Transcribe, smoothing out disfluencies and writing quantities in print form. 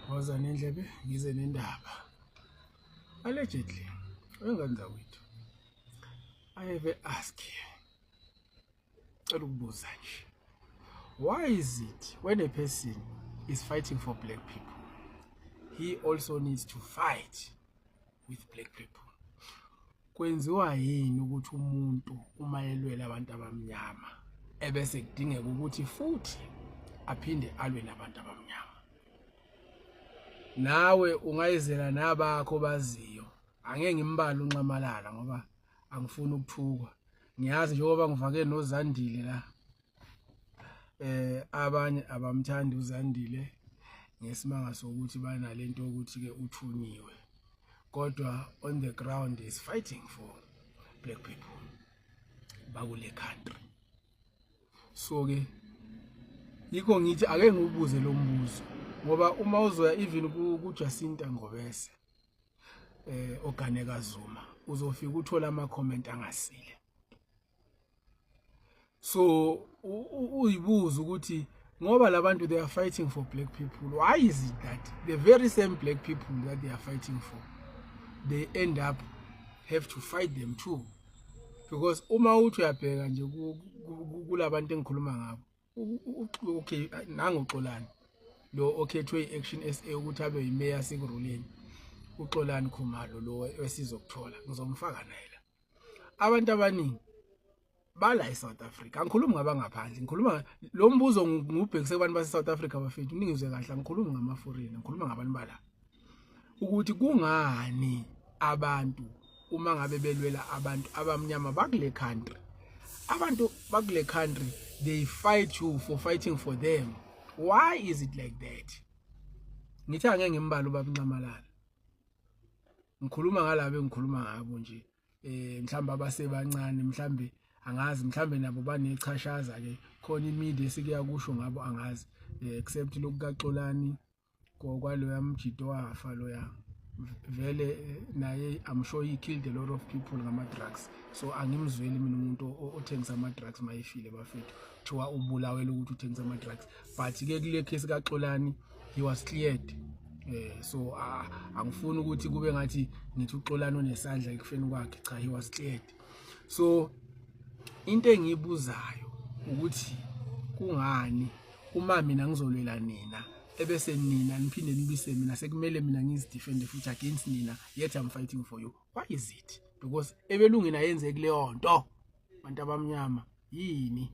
Woza nendlebe ngize nendaba. Allegedly, wengenza wethu. I have asked you. Ukubuza nje. Why is it when a person is fighting for black people, he also needs to fight with black people? Kwenziwa yini ukuthi umuntu uma elwela abantu abamnyama ebese kudingeka ukuthi futhi aphinde alwe nabantu abamnyama? Nawe ungayizela nabakho baziyo. Angeke ngimbala uNxamalala ngoba angifuni ukuthukwa. Ngiyazi njengoba ngivake noZandile la. Abanye abamthandi uZandile ngesimanga sokuthi banalento ukuthi ke uthunyiwe. Kodwa on the ground is fighting for black people bakule country. So ke yikho ngithi ake ngibuze lo mbuzo ngoba uma uzoya even ku Jacinta Ngobese oganeka Zuma uzofika uthola ama comment angasile. So uyibuza ukuthi ngoba labantu they are fighting for black people, why is it that the very same black people that they are fighting for, they end up have to fight them too? Because uma uthi uyabheka nje kulabantu engikhuluma ngabo, okay nangu Xolani lo okhethwe Action SA ukuthi abe yimayor sikuruleni, uXolani Khumalo lo wesizokuthola ngizomfaka naye la. Abantu abaningi bala eSouth Africa, angikhulumi ngabangaphandle, ngikhuluma lo mbuzo ngubhekise kubantu base South Africa bafethu, ningizwe kahle, angikhulumi ngama foreign, ngikhuluma ngabantu bala. Ukuthi kungani abantu uma ngabe belwela abantu abamnyama bakule country, abantu bakule country they fight you for fighting for them? Why is it like that? Ngithi angeke ngimbala ubaba uNxamalala, ngikhuluma ngalabe ngikhuluma ngabo nje mhlamba abasebancane, mhlambe angazi, mhlambe nabo banechashaza ke khona imedia esikuya kusho ngabo angazi, except lokukaXolani kwalo yamjido wafa lo ya vele naye I'm sure he killed a lot of people ngama drugs. So angimzweli mina umuntu othengisa ama drugs mayifile bafethu thiwa ubulawela ukuthi uthengisa ama drugs, but ke kule case kaXolani he was cleared. So angifuni ukuthi kube ngathi ngithi uXolani onesandla ekufeni kwakhe, cha, he was cleared. So into engiyibuzayo ukuthi kungani uma mina ngizolwela nina ebese nina niphinde nibise mina sekumele mina ngizidefend futhi against nina, yet I'm fighting for you? Why is it? Because ebelungina yenze kuleyo nto abantu abamnyama yini?